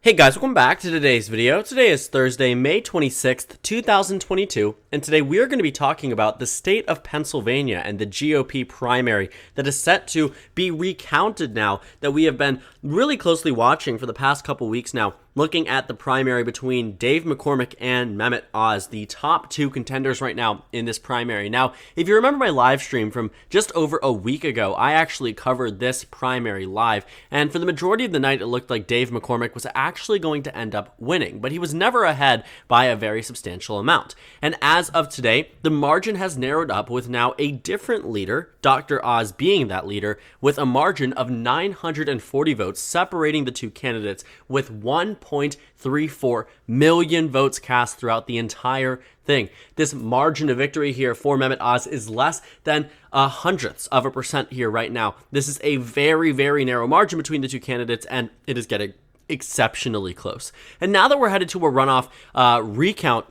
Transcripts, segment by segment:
Hey guys, welcome back to today's video. Today is Thursday, May 26th, 2022, and today we are going to be talking about the state of Pennsylvania and the GOP primary that is set to be recounted now that we have been really closely watching for the past couple weeks now, looking at the primary between Dave McCormick and Mehmet Oz, the top two contenders right now in this primary. Now, if you remember my live stream from just over a week ago, I actually covered this primary live, and for the majority of the night, it looked like Dave McCormick was actually going to end up winning, but he was never ahead by a very substantial amount. And as of today, the margin has narrowed up with now a different leader, Dr. Oz being that leader, with a margin of 940 votes separating the two candidates with 1.34 million votes cast throughout the entire thing. This margin of victory here for Mehmet Oz is less than a hundredths of a percent here right now. This is a very, very narrow margin between the two candidates, and it is getting exceptionally close. And now that we're headed to a runoff recount,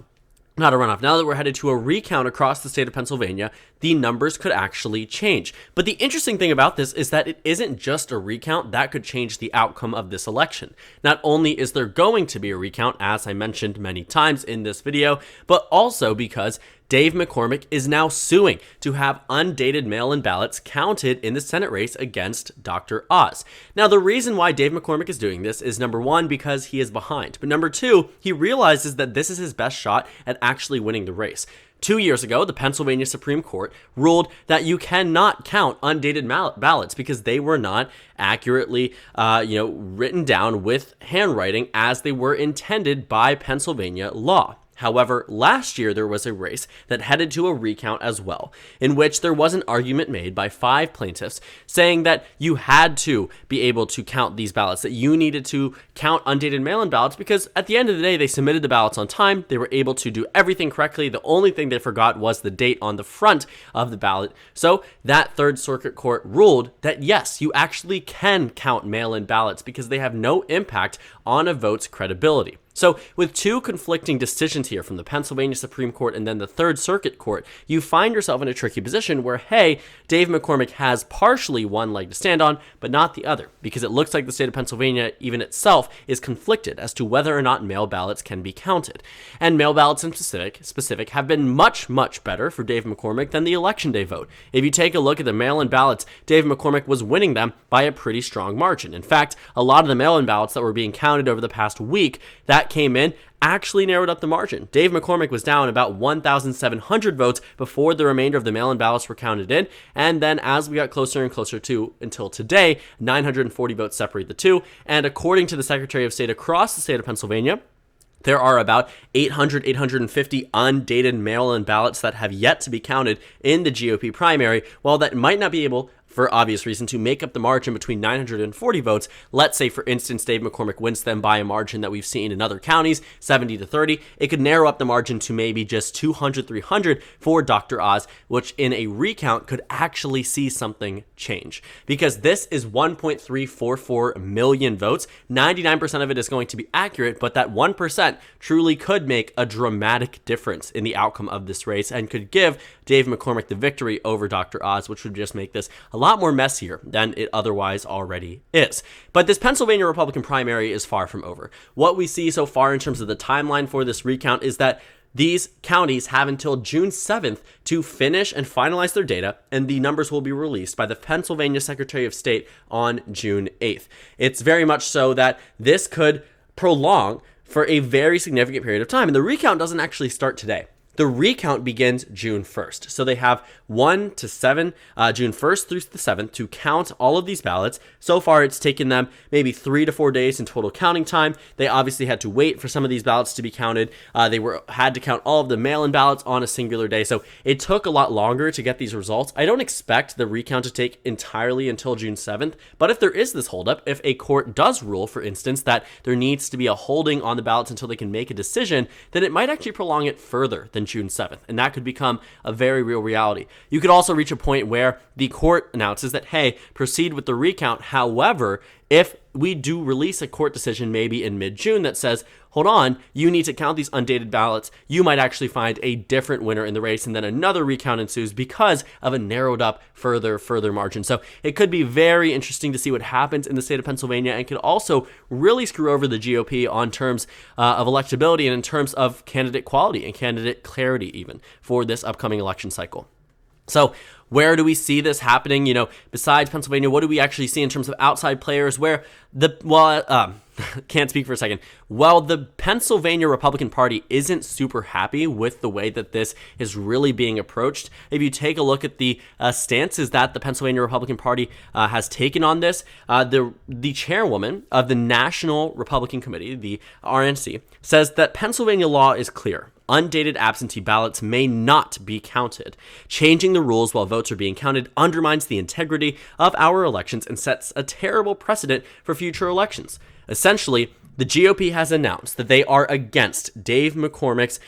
now that we're headed to a recount across the state of Pennsylvania, the numbers could actually change. But the interesting thing about this is that it isn't just a recount that could change the outcome of this election. Not only is there going to be a recount, as I mentioned many times in this video, but also because Dave McCormick is now suing to have undated mail-in ballots counted in the Senate race against Dr. Oz. Now, the reason why Dave McCormick is doing this is, number one, because he is behind. But number two, he realizes that this is his best shot at actually winning the race. 2 years ago, the Pennsylvania Supreme Court ruled that you cannot count undated ballots because they were not accurately, written down with handwriting as they were intended by Pennsylvania law. However, last year there was a race that headed to a recount as well, in which there was an argument made by 5 plaintiffs saying that you had to be able to count these ballots, that you needed to count undated mail-in ballots because at the end of the day, they submitted the ballots on time, they were able to do everything correctly, the only thing they forgot was the date on the front of the ballot. So that Third Circuit Court ruled that yes, you actually can count mail-in ballots because they have no impact on a vote's credibility. So with two conflicting decisions here from the Pennsylvania Supreme Court and then the Third Circuit Court, you find yourself in a tricky position where, hey, Dave McCormick has partially one leg to stand on, but not the other, because it looks like the state of Pennsylvania, even itself, is conflicted as to whether or not mail ballots can be counted. And mail ballots in specific have been much, much better for Dave McCormick than the Election Day vote. If you take a look at the mail-in ballots, Dave McCormick was winning them by a pretty strong margin. In fact, a lot of the mail-in ballots that were being counted over the past week that came in actually narrowed up the margin. Dave McCormick was down about 1,700 votes before the remainder of the mail-in ballots were counted in, and then as we got closer and closer to until today, 940 votes separate the two, and according to the Secretary of State across the state of Pennsylvania, there are about 850 undated mail-in ballots that have yet to be counted in the GOP primary. While that might not be able, for obvious reason, to make up the margin between 940 votes, let's say, for instance, Dave McCormick wins them by a margin that we've seen in other counties, 70-30, it could narrow up the margin to maybe just 200, 300 for Dr. Oz, which in a recount could actually see something change. Because this is 1.344 million votes, 99% of it is going to be accurate, but that 1% truly could make a dramatic difference in the outcome of this race and could give Dave McCormick the victory over Dr. Oz, which would just make this a lot more messier than it otherwise already is. But this Pennsylvania Republican primary is far from over. What we see so far in terms of the timeline for this recount is that these counties have until June 7th to finish and finalize their data, and the numbers will be released by the Pennsylvania Secretary of State on June 8th. It's very much so that this could prolong for a very significant period of time, and the recount doesn't actually start today. The recount begins June 1st. So they have 1 to 7, June 1st through the 7th to count all of these ballots. So far, it's taken them maybe 3 to 4 days in total counting time. They obviously had to wait for some of these ballots to be counted. They had to count all of the mail-in ballots on a singular day. So it took a lot longer to get these results. I don't expect the recount to take entirely until June 7th. But if there is this holdup, if a court does rule, for instance, that there needs to be a holding on the ballots until they can make a decision, then it might actually prolong it further than June 7th, and that could become a very real reality. You could also reach a point where the court announces that, hey, proceed with the recount. However, if we do release a court decision maybe in mid-June that says, hold on, you need to count these undated ballots, you might actually find a different winner in the race, and then another recount ensues because of a narrowed up further margin. So it could be very interesting to see what happens in the state of Pennsylvania, and could also really screw over the GOP on terms of electability and in terms of candidate quality and candidate clarity even for this upcoming election cycle. So where do we see this happening? Besides Pennsylvania, what do we actually see in terms of outside players where can't speak for a second. While the Pennsylvania Republican Party isn't super happy with the way that this is really being approached, if you take a look at the stances that the Pennsylvania Republican Party has taken on this, the chairwoman of the National Republican Committee, the RNC, says that Pennsylvania law is clear. Undated absentee ballots may not be counted. Changing the rules while votes are being counted undermines the integrity of our elections and sets a terrible precedent for future elections. Essentially, the GOP has announced that they are against Dave McCormick's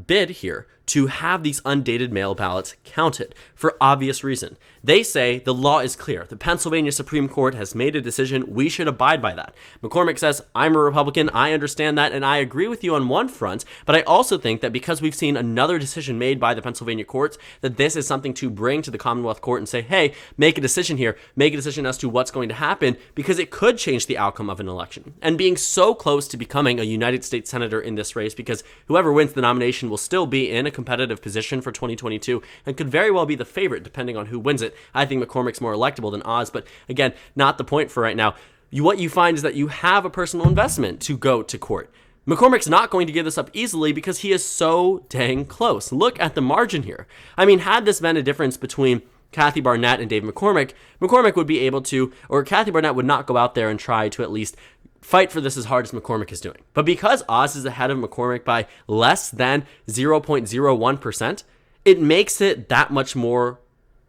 bid here to have these undated mail ballots counted for obvious reason. They say the law is clear. The Pennsylvania Supreme Court has made a decision. We should abide by that. McCormick says, I'm a Republican. I understand that, and I agree with you on one front, but I also think that because we've seen another decision made by the Pennsylvania courts, that this is something to bring to the Commonwealth Court and say, hey, make a decision here. Make a decision as to what's going to happen, because it could change the outcome of an election. And being so close to becoming a United States Senator in this race, because whoever wins the nomination will still be in a competitive position for 2022 and could very well be the favorite depending on who wins it. I think McCormick's more electable than Oz, but again, not the point for right now. What you find is that you have a personal investment to go to court. McCormick's not going to give this up easily because he is so dang close. Look at the margin here. I mean, had this been a difference between Kathy Barnett and Dave McCormick, McCormick would be able to, or Kathy Barnett would not go out there and try to at least fight for this as hard as McCormick is doing. But because Oz is ahead of McCormick by less than 0.01%, it makes it that much more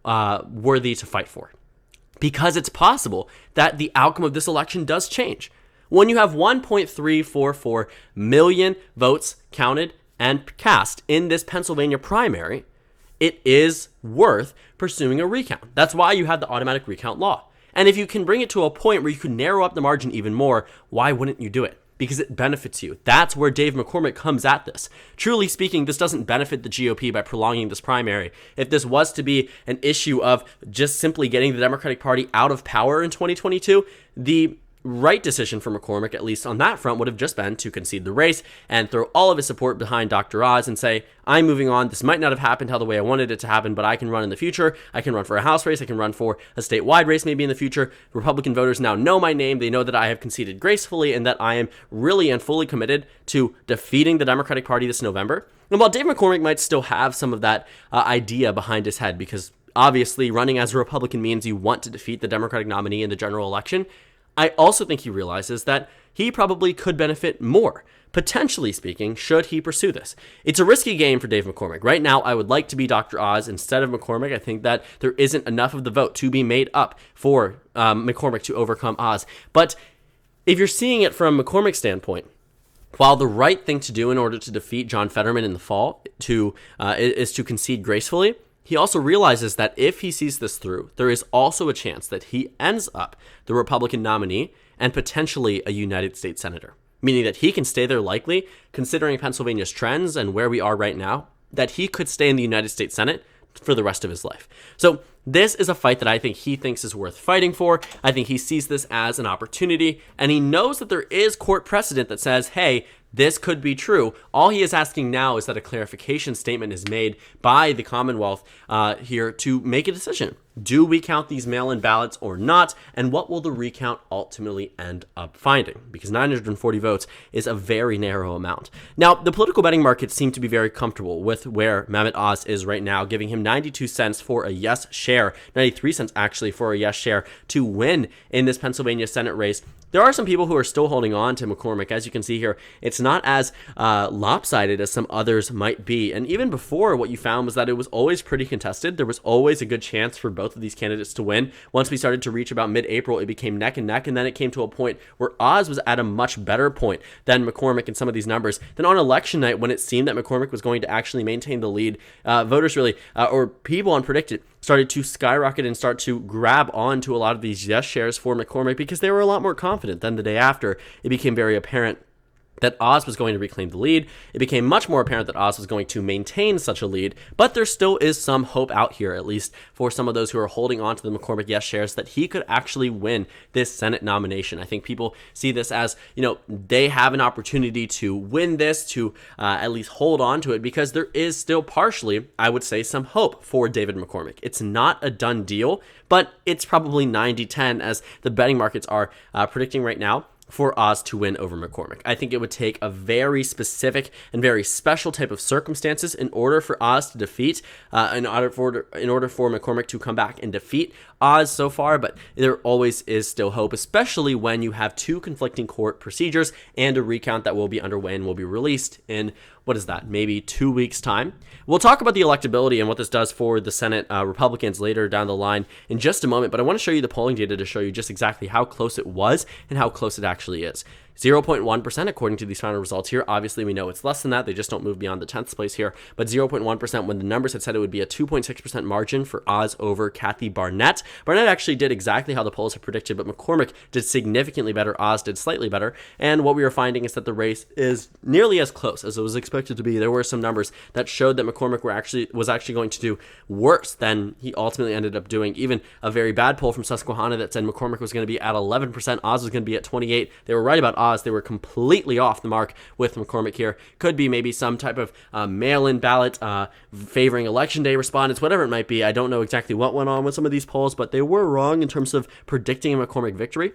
worthy to fight for. Because it's possible that the outcome of this election does change. When you have 1.344 million votes counted and cast in this Pennsylvania primary, it is worth pursuing a recount. That's why you have the automatic recount law. And if you can bring it to a point where you can narrow up the margin even more, why wouldn't you do it? Because it benefits you. That's where Dave McCormick comes at this. Truly speaking, this doesn't benefit the GOP by prolonging this primary. If this was to be an issue of just simply getting the Democratic Party out of power in 2022, the right decision for McCormick, at least on that front, would have just been to concede the race and throw all of his support behind Dr. Oz and say, I'm moving on. This might not have happened how the way I wanted it to happen, but I can run in the future. I can run for a House race. I can run for a statewide race maybe in the future. Republican voters now know my name. They know that I have conceded gracefully and that I am really and fully committed to defeating the Democratic Party this November. And while Dave McCormick might still have some of that idea behind his head, because obviously running as a Republican means you want to defeat the Democratic nominee in the general election, I also think he realizes that he probably could benefit more, potentially speaking, should he pursue this. It's a risky game for Dave McCormick. Right now, I would like to be Dr. Oz instead of McCormick. I think that there isn't enough of the vote to be made up for McCormick to overcome Oz. But if you're seeing it from McCormick's standpoint, while the right thing to do in order to defeat John Fetterman in the fall is to concede gracefully, he also realizes that if he sees this through, there is also a chance that he ends up the Republican nominee and potentially a United States Senator, meaning that he can stay there likely, considering Pennsylvania's trends and where we are right now, that he could stay in the United States Senate for the rest of his life. So this is a fight that I think he thinks is worth fighting for. I think he sees this as an opportunity, and he knows that there is court precedent that says, hey, this could be true. All he is asking now is that a clarification statement is made by the Commonwealth here to make a decision. Do we count these mail-in ballots or not? And what will the recount ultimately end up finding? Because 940 votes is a very narrow amount. Now, the political betting markets seem to be very comfortable with where Mehmet Oz is right now, giving him 92 cents for a yes share, 93 cents actually for a yes share to win in this Pennsylvania Senate race. There are some people who are still holding on to McCormick. As you can see here, it's not as lopsided as some others might be. And even before, what you found was that it was always pretty contested. There was always a good chance for both of these candidates to win. Once we started to reach about mid-April, it became neck and neck, and then it came to a point where Oz was at a much better point than McCormick in some of these numbers. Then on election night, when it seemed that McCormick was going to actually maintain the lead, voters really, or people unpredicted, started to skyrocket and start to grab onto a lot of these yes shares for McCormick because they were a lot more confident. Then the day after, it became very apparent that Oz was going to reclaim the lead. It became much more apparent that Oz was going to maintain such a lead, but there still is some hope out here, at least for some of those who are holding on to the McCormick yes shares, that he could actually win this Senate nomination. I think people see this as, they have an opportunity to win this, to at least hold on to it, because there is still partially, I would say, some hope for David McCormick. It's not a done deal, but it's probably 90-10 as the betting markets are predicting right now for Oz to win over McCormick. I think it would take a very specific and very special type of circumstances in order for Oz to defeat, in order for McCormick to come back and defeat Oz so far, but there always is still hope, especially when you have two conflicting court procedures and a recount that will be underway and will be released in, maybe 2 weeks' time. We'll talk about the electability and what this does for the Senate Republicans later down the line in just a moment, but I want to show you the polling data to show you just exactly how close it was and how close it actually is. 0.1% according to these final results here. Obviously, we know it's less than that. They just don't move beyond the 10th place here. But 0.1% when the numbers had said it would be a 2.6% margin for Oz over Kathy Barnett. Barnett actually did exactly how the polls had predicted, but McCormick did significantly better. Oz did slightly better. And what we were finding is that the race is nearly as close as it was expected to be. There were some numbers that showed that McCormick was actually going to do worse than he ultimately ended up doing. Even a very bad poll from Susquehanna that said McCormick was going to be at 11%. Oz was going to be at 28%. They were right about Oz. They were completely off the mark with McCormick here. Could be maybe some type of mail-in ballot favoring Election Day respondents, whatever it might be. I don't know exactly what went on with some of these polls, but they were wrong in terms of predicting a McCormick victory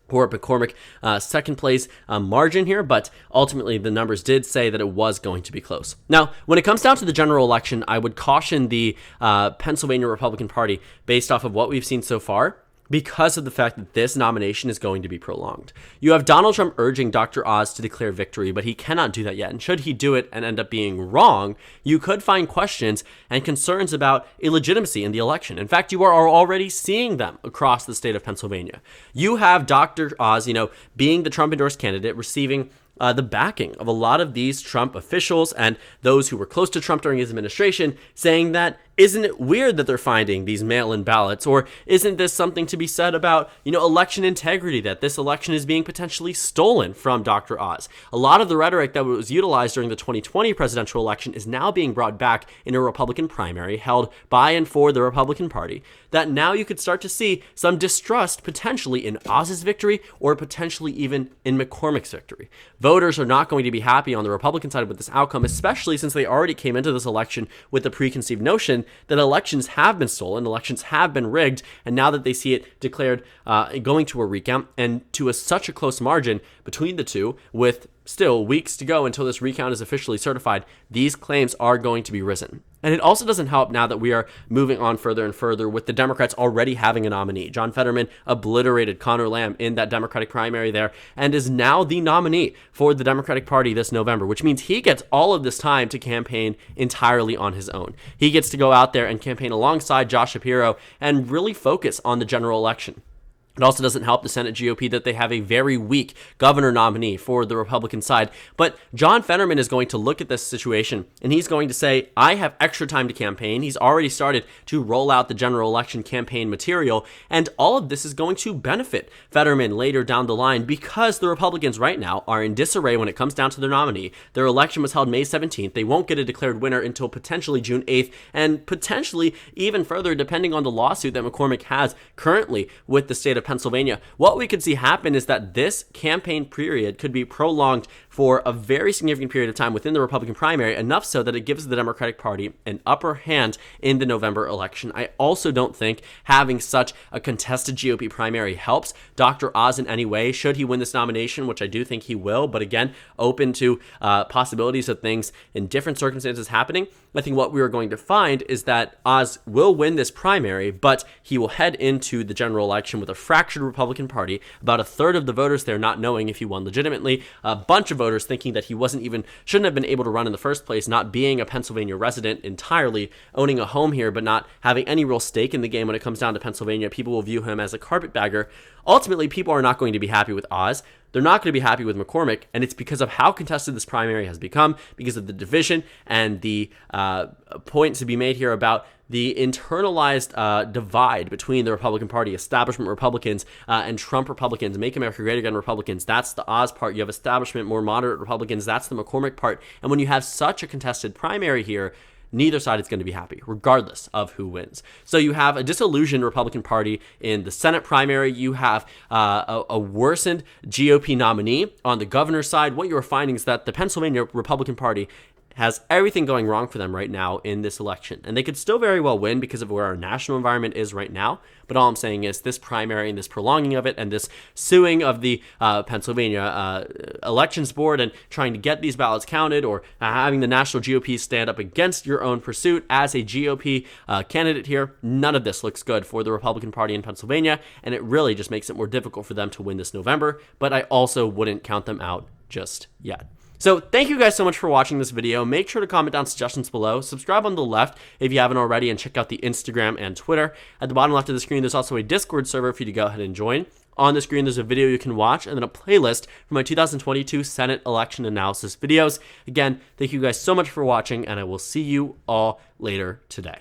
or McCormick second place margin here, but ultimately the numbers did say that it was going to be close. Now, when it comes down to the general election, I would caution the Pennsylvania Republican Party based off of what we've seen so far, because of the fact that this nomination is going to be prolonged. You have Donald Trump urging Dr. Oz to declare victory, but he cannot do that yet. And should he do it and end up being wrong, you could find questions and concerns about illegitimacy in the election. In fact, you are already seeing them across the state of Pennsylvania. You have Dr. Oz, being the Trump-endorsed candidate, receiving the backing of a lot of these Trump officials and those who were close to Trump during his administration, saying that, isn't it weird that they're finding these mail-in ballots? Or isn't this something to be said about, election integrity, that this election is being potentially stolen from Dr. Oz? A lot of the rhetoric that was utilized during the 2020 presidential election is now being brought back in a Republican primary held by and for the Republican Party, that now you could start to see some distrust potentially in Oz's victory or potentially even in McCormick's victory. Voters are not going to be happy on the Republican side with this outcome, especially since they already came into this election with the preconceived notion that elections have been stolen, elections have been rigged, and now that they see it declared going to a recount and to such a close margin between the two, with still weeks to go until this recount is officially certified, these claims are going to be risen. And it also doesn't help now that we are moving on further and further with the Democrats already having a nominee. John Fetterman obliterated Conor Lamb in that Democratic primary there and is now the nominee for the Democratic Party this November, which means he gets all of this time to campaign entirely on his own. He gets to go out there and campaign alongside Josh Shapiro and really focus on the general election. It also doesn't help the Senate GOP that they have a very weak governor nominee for the Republican side. But John Fetterman is going to look at this situation and he's going to say, I have extra time to campaign. He's already started to roll out the general election campaign material. And all of this is going to benefit Fetterman later down the line because the Republicans right now are in disarray when it comes down to their nominee. Their election was held May 17th. They won't get a declared winner until potentially June 8th and potentially even further depending on the lawsuit that McCormick has currently with the state of Pennsylvania. What we could see happen is that this campaign period could be prolonged for a very significant period of time within the Republican primary, enough so that it gives the Democratic Party an upper hand in the November election. I also don't think having such a contested GOP primary helps Dr. Oz in any way, should he win this nomination, which I do think he will, but again, open to possibilities of things in different circumstances happening. I think what we are going to find is that Oz will win this primary, but he will head into the general election with a fractured Republican Party, about a third of the voters there not knowing if he won legitimately, a bunch of voters thinking that he shouldn't have been able to run in the first place, not being a Pennsylvania resident entirely, owning a home here, but not having any real stake in the game when it comes down to Pennsylvania. People will view him as a carpetbagger. Ultimately, people are not going to be happy with Oz. they're not going to be happy with McCormick, and it's because of how contested this primary has become, because of the division and the points to be made here about the internalized divide between the Republican Party, establishment Republicans, and Trump Republicans, Make America Great Again Republicans. That's the Oz part. You have establishment, more moderate Republicans. That's the McCormick part. And when you have such a contested primary here, neither side is going to be happy, regardless of who wins. So you have a disillusioned Republican Party in the Senate primary. You have a worsened GOP nominee on the governor's side. What you are finding is that the Pennsylvania Republican Party has everything going wrong for them right now in this election. And they could still very well win because of where our national environment is right now. But all I'm saying is this primary and this prolonging of it and this suing of the Pennsylvania Elections Board and trying to get these ballots counted, or having the national GOP stand up against your own pursuit as a GOP candidate here, none of this looks good for the Republican Party in Pennsylvania. And it really just makes it more difficult for them to win this November. But I also wouldn't count them out just yet. So thank you guys so much for watching this video. Make sure to comment down suggestions below. Subscribe on the left if you haven't already, and check out the Instagram and Twitter. At the bottom left of the screen, there's also a Discord server for you to go ahead and join. On the screen, there's a video you can watch, and then a playlist for my 2022 Senate election analysis videos. Again, thank you guys so much for watching, and I will see you all later today.